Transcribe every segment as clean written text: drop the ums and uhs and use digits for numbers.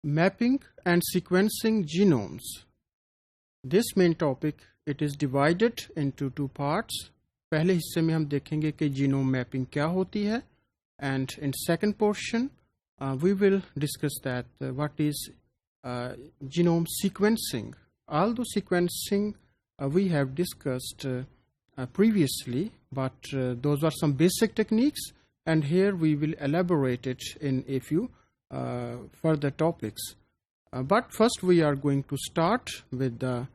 Mapping and sequencing genomes. This main topic, it is divided into two parts. पहले हिस्से में हम देखेंगे कि genome mapping क्या होती है, and in second portion we will discuss that what is genome sequencing. Although sequencing we have discussed previously, but those are some basic techniques, and here we will elaborate it in a few further topics. But first we are going to start with the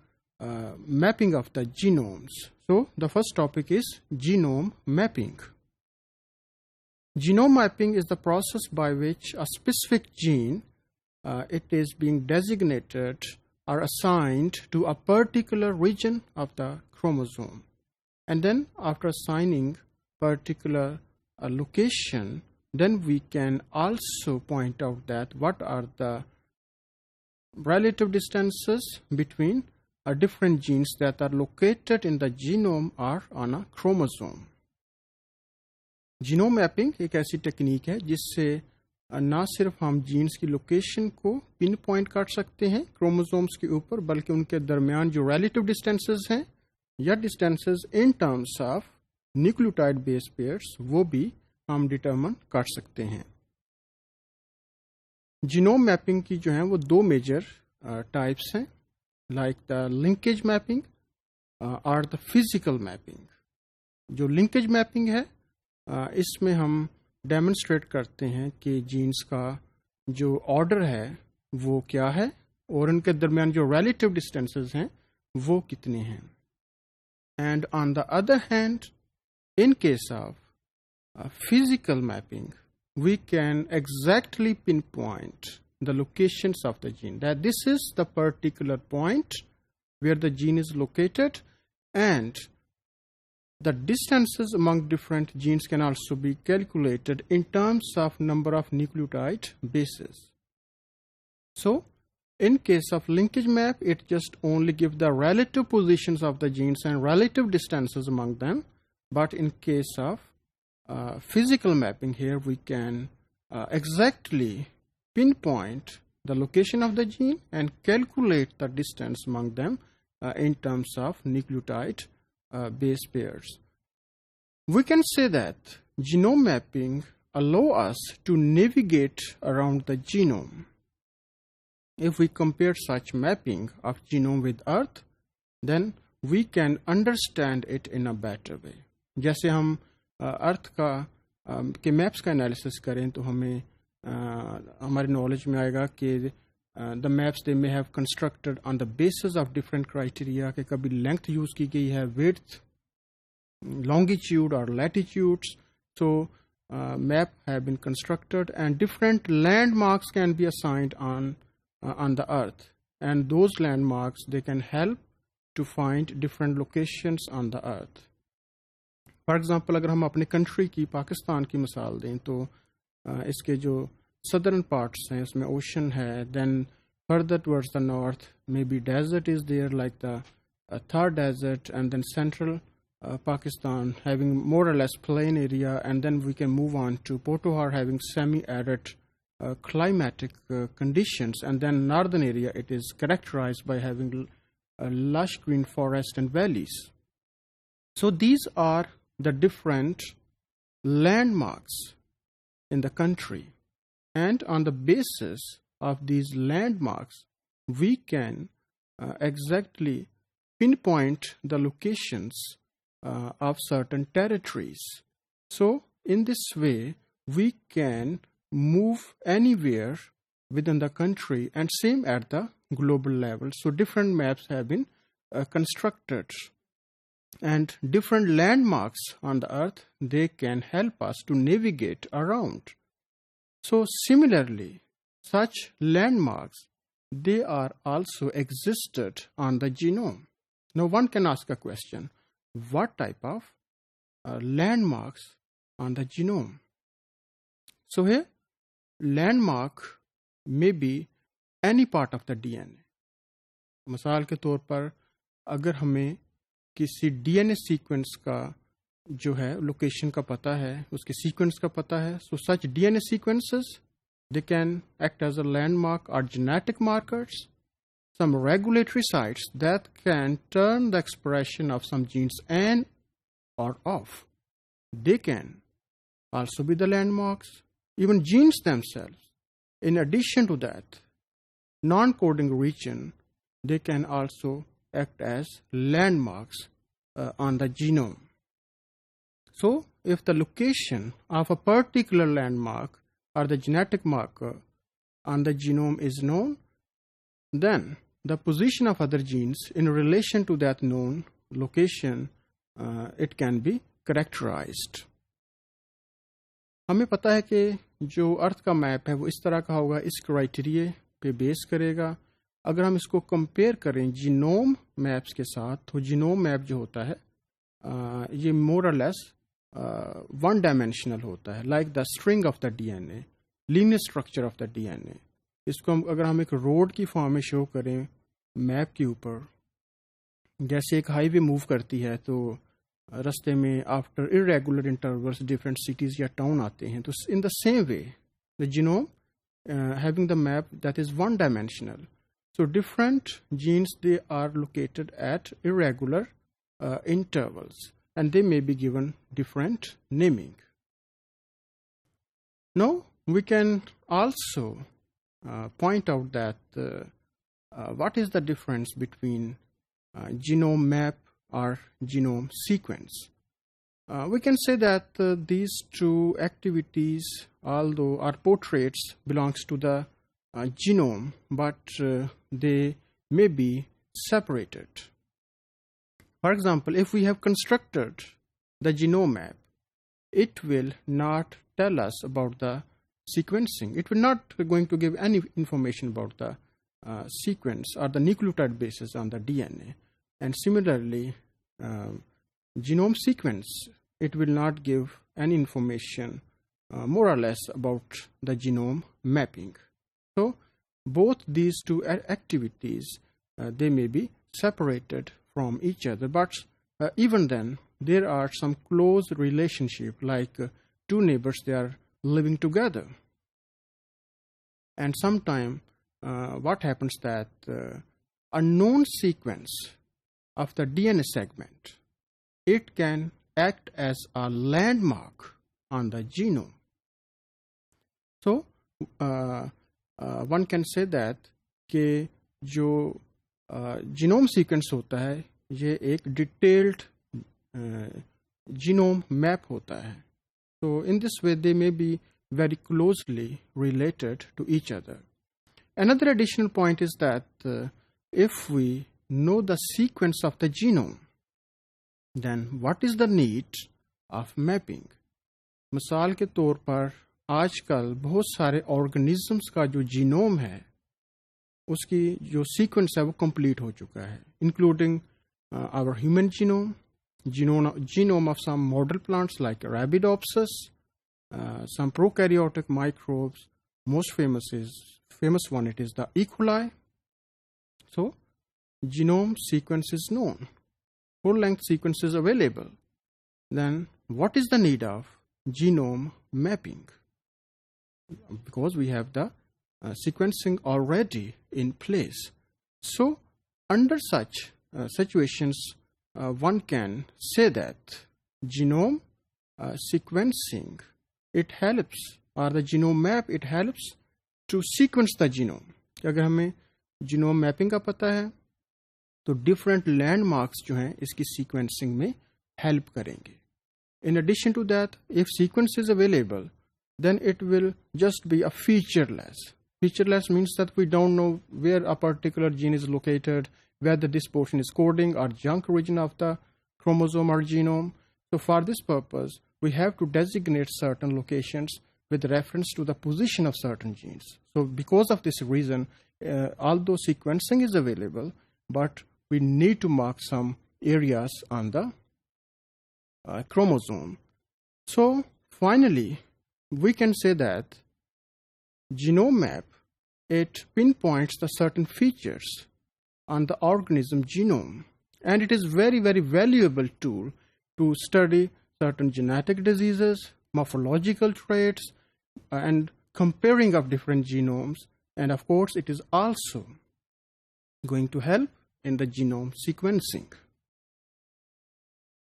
mapping of the genomes. So the first topic is genome mapping. Genome mapping is the process by which a specific gene it is being designated or assigned to a particular region of the chromosome. And then after assigning particular location, then we can also point out that what are the relative distances between different genes that are located in the genome or on a chromosome. Genome mapping एक ऐसी technique है जिससे ना सिर्फ हम jeans की location को pin point कर सकते हैं क्रोमोसोम्स के ऊपर, बल्कि उनके दरमियान जो रिलेटिव डिस्टेंसेस हैं या distances in terms of nucleotide base pairs वो भी हम डिटरमिन कर सकते हैं. जीनोम मैपिंग की जो है वो दो मेजर टाइप्स हैं, लाइक द लिंकेज मैपिंग और द फिजिकल मैपिंग. जो लिंकेज मैपिंग है इसमें हम डेमोन्स्ट्रेट करते हैं कि जीन्स का जो ऑर्डर है वो क्या है और उनके दरमियान जो रिलेटिव डिस्टेंसेस हैं वो कितने हैं. And on the other hand, in case of physical mapping, we can exactly pinpoint the locations of the gene, that this is the particular point where the gene is located, and the distances among different genes can also be calculated in terms of number of nucleotide bases. So in case of linkage map, it just only gives the relative positions of the genes and relative distances among them, but in case of physical mapping, here we can exactly pinpoint the location of the gene and calculate the distance among them in terms of nucleotide base pairs. We can say that genome mapping allows us to navigate around the genome. If we compare such mapping of genome with Earth, then we can understand it in a better way. जैसे हम अर्थ का के maps का analysis करें तो हमें हमारे knowledge में आएगा कि the maps they may have constructed on the basis of different criteria, कि कभी लेंथ यूज़ की गई है, विड्थ, लॉन्गिट्यूड और latitudes. So map have been constructed and different landmarks can be assigned on the earth, and those landmarks they can help to find different locations on the earth. For example, अगर हम अपने country की पाकिस्तान की मिसाल दें तो इसके जो सदर्न पार्ट्स हैं उसमें ओशन है, then further towards the north may be desert is there like the Thar desert, and then central Pakistan having more और less plain area, and then we can move on to Potohar having semi arid climatic conditions, and then northern area it is characterized by having lush green forest and valleys. So these are the different landmarks in the country, and on the basis of these landmarks we can exactly pinpoint the locations of certain territories. So in this way we can move anywhere within the country, and same at the global level. So different maps have been constructed, and different landmarks on the earth, they can help us to navigate around. So similarly, such landmarks, they are also existed on the genome. Now one can ask a question, what type of landmarks on the genome? So here landmark may be any part of the DNA. मिसाल के तौर पर अगर हमें किसी DNA sequence का जो है लोकेशन का पता है, उसके सीक्वेंस का पता है, so such DNA sequences They can act as a landmark or genetic markers, some regulatory sites that can turn the expression of some genes on or off. They can also be the landmarks, even genes themselves. In addition to that, non-coding region, they can also act as landmarks on the genome. So, if the location of a particular landmark or the genetic marker on the genome is known, then the position of other genes in relation to that known location, it can be characterized. हमें पता है कि जो अर्थ का map है वो इस तरह का होगा, इस क्राइटेरिया पे बेस करेगा. अगर हम इसको कंपेयर करें जीनोम मैप्स के साथ, तो जीनोम मैप जो होता है ये मोर और लेस वन डायमेंशनल होता है, like the string of the DNA, linear structure of the DNA. इसको अगर हम एक रोड की फॉर्म में शो करें मैप के ऊपर, जैसे एक हाईवे मूव करती है तो रास्ते में after irregular intervals different cities या टाउन आते हैं, तो in the same way the genome having the map that is one dimensional. So different genes, they are located at irregular intervals, and they may be given different naming. Now we can also point out that what is the difference between genome map or genome sequence. We can say that these two activities, although are portraits, belongs to the genome, but they may be separated. For example, if we have constructed the genome map, it will not tell us about the sequencing. It will not going to give any information about the sequence or the nucleotide bases on the DNA. And similarly, genome sequence, it will not give any information more or less about the genome mapping. So both these two activities, they may be separated from each other, but even then there are some close relationship, like two neighbors, they are living together. And sometime what happens that a known sequence of the DNA segment, it can act as a landmark on the genome. So one can say that कि जो genome sequence होता है ये एक detailed genome map होता है. So in this way they may be very closely related to each other. Another additional point is that if we know the sequence of the genome, then what is the need of mapping? मिसाल के तौर पर आजकल बहुत सारे organisms का जो genome है उसकी जो सीक्वेंस है वो कंप्लीट हो चुका है, including our human genome, genome of some model plants like Arabidopsis, some prokaryotic microbes. Most famous one it is the E. coli. So genome sequence is known, full length sequence is available. Then what is the need of genome mapping? Because we have the sequencing already in place. So under such situations, one can say that genome sequencing, it helps, or the genome map, it helps to sequence the genome. अगर हमें genome mapping का पता है तो different landmarks जो हैं इसकी sequencing में help करेंगे. In addition to that, if sequence is available, then it will just be a featureless. Featureless means that we don't know where a particular gene is located, whether this portion is coding or junk region of the chromosome or genome. So for this purpose, we have to designate certain locations with reference to the position of certain genes. So because of this reason, although sequencing is available, but we need to mark some areas on the chromosome. So finally, we can say that genome map, it pinpoints the certain features on the organism genome, and it is very, very valuable tool to study certain genetic diseases, morphological traits, and comparing of different genomes, and of course it is also going to help in the genome sequencing.